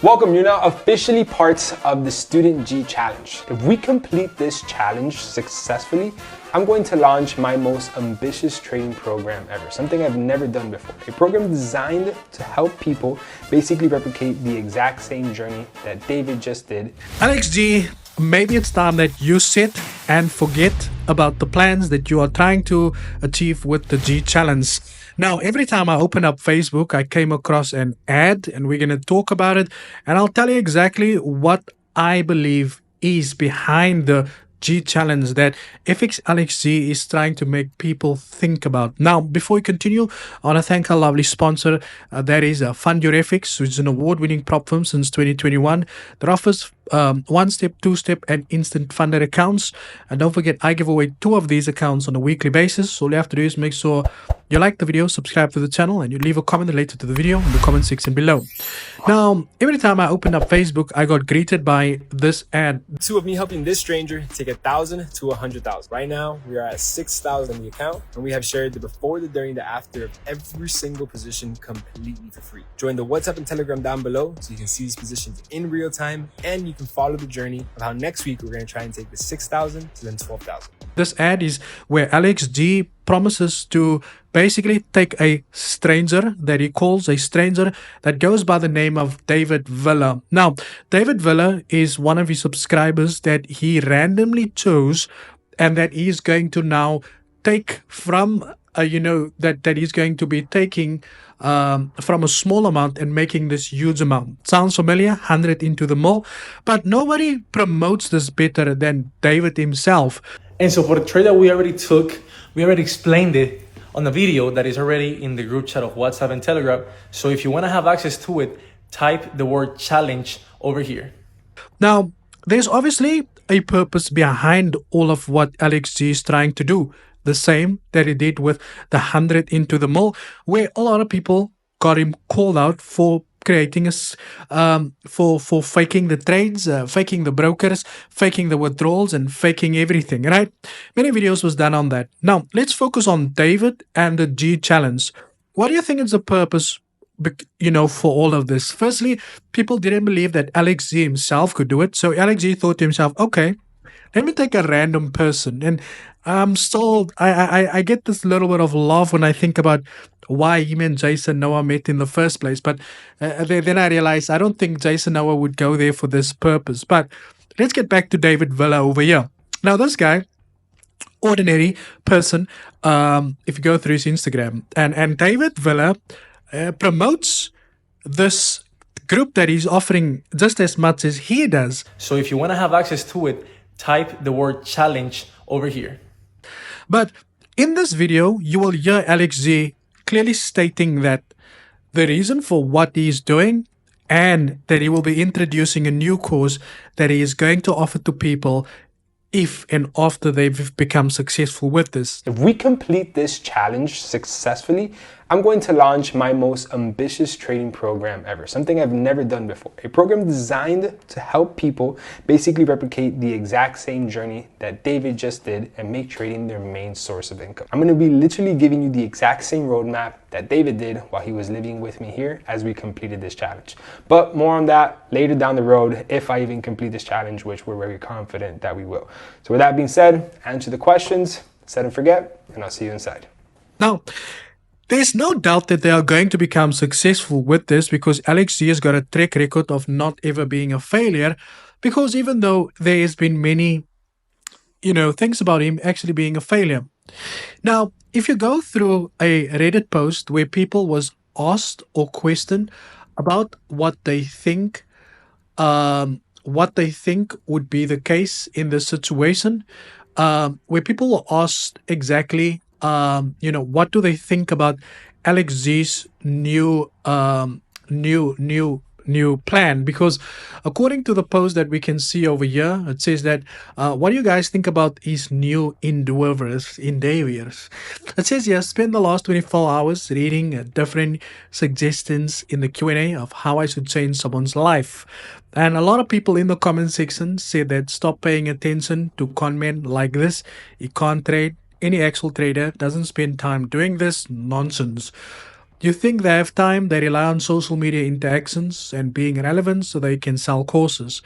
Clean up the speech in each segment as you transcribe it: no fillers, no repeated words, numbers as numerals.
Welcome, you're now officially parts of the Student G Challenge. If we complete this challenge successfully, I'm going to launch my most ambitious trading program ever, something I've never done before. A program designed to help people basically replicate the exact same journey that David just did. ALEXG, maybe it's time that you sit and forget about the plans that you are trying to achieve with the G Challenge. Now, every time I open up Facebook, I came across an ad and we're going to talk about it. And I'll tell you exactly what I believe is behind the G Challenge that FX ALEXG is trying to make people think about. Now, before we continue, I want to thank our lovely sponsor. That is Fund Your FX, which is an award-winning prop firm since 2021 that offers one-step, two-step, and instant funded accounts. And don't forget, I give away 2 of these accounts on a weekly basis. All you have to do is make sure you like the video, subscribe to the channel, and you leave a comment related to the video in the comment section below. Now, every time I opened up Facebook, I got greeted by this ad. 2 of me helping this stranger take 1,000 to 100,000. Right now, we are at 6,000 in the account, and we have shared the before, the during, the after of every single position completely for free. Join the WhatsApp and Telegram down below so you can see these positions in real time, and you can follow the journey of how next week we're going to try and take the 6,000 to then 12,000. This ad is where ALEXG promises to basically take a stranger that he calls a stranger that goes by the name of David Villa. Now, David Villa is one of his subscribers that he randomly chose and that he is going to now take from, that he's going to be taking from a small amount and making this huge amount. Sounds familiar? 100 into the mall. But nobody promotes this better than David himself. And so for the trade that we already took, we already explained it on the video that is already in the group chat of WhatsApp and Telegram. So if you want to have access to it, type the word challenge over here. Now, there's obviously a purpose behind all of what ALEXG is trying to do. The same that he did with the 100 into the mall, where a lot of people got him called out for creating for faking the trades, faking the brokers, faking the withdrawals, and faking everything, right? Many videos was done on that. Now, let's focus on David and the G Challenge. What do you think is the purpose, for all of this? Firstly, people didn't believe that ALEXG himself could do it. So ALEXG thought to himself, okay, let me take a random person. And I get this little bit of love when I think about why him and Jason Noah met in the first place. But then I realized I don't think Jason Noah would go there for this purpose. But let's get back to David Villa over here. Now, this guy, ordinary person, if you go through his Instagram, and David Villa promotes this group that he's offering just as much as he does. So if you want to have access to it, type the word challenge over here. But in this video, you will hear ALEXG clearly stating that the reason for what he is doing and that he will be introducing a new course that he is going to offer to people if and after they've become successful with this. If we complete this challenge successfully, I'm going to launch my most ambitious trading program ever, something I've never done before. A program designed to help people basically replicate the exact same journey that David just did and make trading their main source of income. I'm going to be literally giving you the exact same roadmap that David did while he was living with me here as we completed this challenge. But more on that later down the road if I even complete this challenge, which we're very confident that we will. So with that being said, answer the questions, set and forget, and I'll see you inside. Now, there's no doubt that they are going to become successful with this because ALEXG has got a track record of not ever being a failure, because even though there has been many, things about him actually being a failure. Now, if you go through a Reddit post where people was asked or questioned about what they think would be the case in this situation, where people were asked exactly what do they think about ALEXG's new plan? Because according to the post that we can see over here, it says that what do you guys think about his new endeavors? It says here, spend the last 24 hours reading different suggestions in the Q&A of how I should change someone's life. And a lot of people in the comment section said that stop paying attention to comment like this. You can't trade. Any actual trader doesn't spend time doing this nonsense. You think they have time? They rely on social media interactions and being relevant so they can sell courses.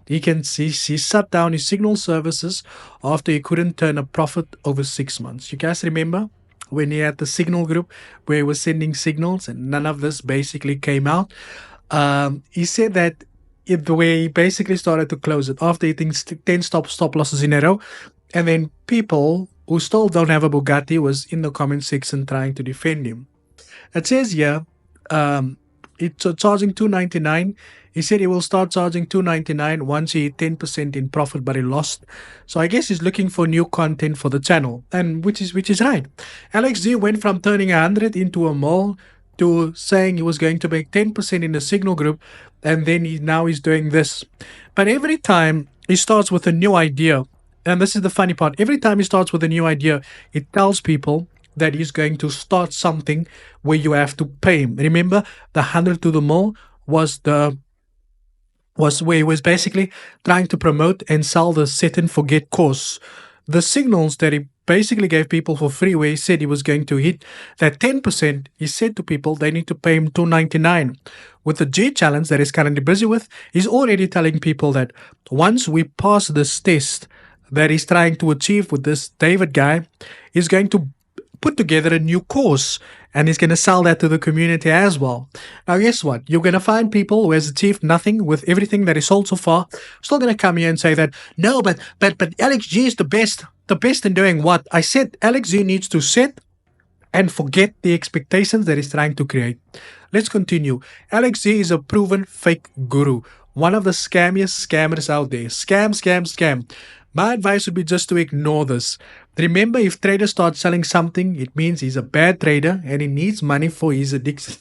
He shut down his signal services after he couldn't turn a profit over 6 months. You guys remember when he had the signal group where he was sending signals and none of this basically came out? He said that the way he basically started to close it after hitting 10 stop losses in a row, and then people who still don't have a Bugatti was in the comment section trying to defend him. It says here, it's charging $299. He said he will start charging $299 once he hit 10% in profit, but he lost. So I guess he's looking for new content for the channel, and which is right. ALEXG went from turning 100 into a mole to saying he was going to make 10% in the signal group, and then now he's doing this. But every time he starts with a new idea, and this is the funny part, every time he starts with a new idea, it tells people that he's going to start something where you have to pay him. Remember, the 100 to the mall was where he was basically trying to promote and sell the set and forget course. The signals that he basically gave people for free, where he said he was going to hit that 10%, he said to people they need to pay him $299. With the G challenge that he's currently busy with, he's already telling people that once we pass this test that he's trying to achieve with this David guy, he's going to put together a new course and he's going to sell that to the community as well. Now, guess what? You're going to find people who has achieved nothing with everything that is sold so far, still going to come here and say that, no, but ALEXG is the best in doing what? I said ALEXG needs to set and forget the expectations that he's trying to create. Let's continue. ALEXG is a proven fake guru, one of the scammiest scammers out there. Scam. My advice would be just to ignore this. Remember, if traders start selling something, it means he's a bad trader and he needs money for his addiction.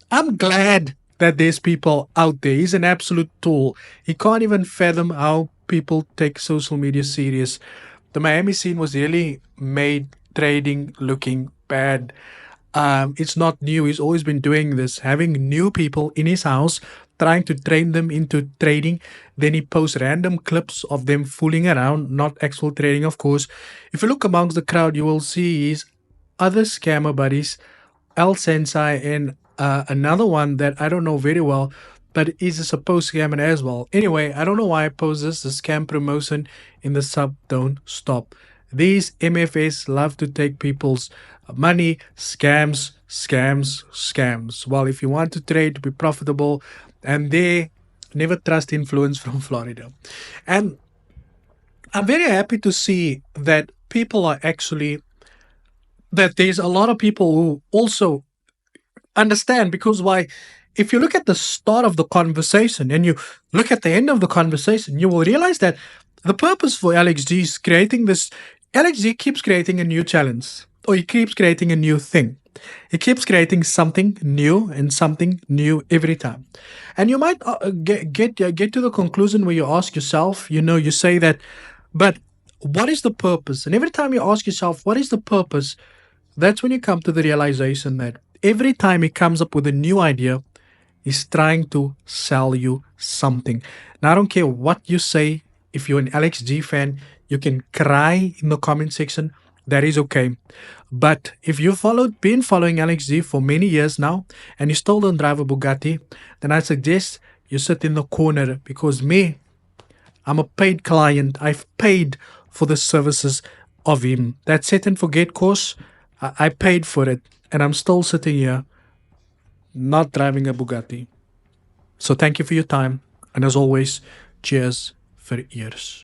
I'm glad that there's people out there. He's an absolute tool. He can't even fathom how people take social media serious. The Miami scene was really made trading looking bad. It's not new. He's always been doing this, having new people in his house, trying to train them into trading. Then he posts random clips of them fooling around, not actual trading, of course. If you look amongst the crowd, you will see his other scammer buddies, El Sensei, and another one that I don't know very well, but is a supposed scammer as well. Anyway, I don't know why I post this, the scam promotion in the sub, don't stop. These MFS love to take people's money, scams. Well, if you want to trade to be profitable, and they never trust influence from Florida. And I'm very happy to see that people are actually, that there's a lot of people who also understand, because why? If you look at the start of the conversation and you look at the end of the conversation, you will realize that the purpose for ALEXG is creating this. ALEXG keeps creating a new challenge, or he keeps creating a new thing. He keeps creating something new and something new every time. And you might get to the conclusion where you ask yourself, you say that, but what is the purpose? And every time you ask yourself, what is the purpose? That's when you come to the realization that every time he comes up with a new idea, he's trying to sell you something. Now, I don't care what you say. If you're an ALEXG fan, you can cry in the comment section. That is okay. But if you've been following ALEXG for many years now and you still don't drive a Bugatti, then I suggest you sit in the corner, because I'm a paid client. I've paid for the services of him. That set and forget course, I paid for it, and I'm still sitting here not driving a Bugatti. So thank you for your time. And as always, cheers for ears.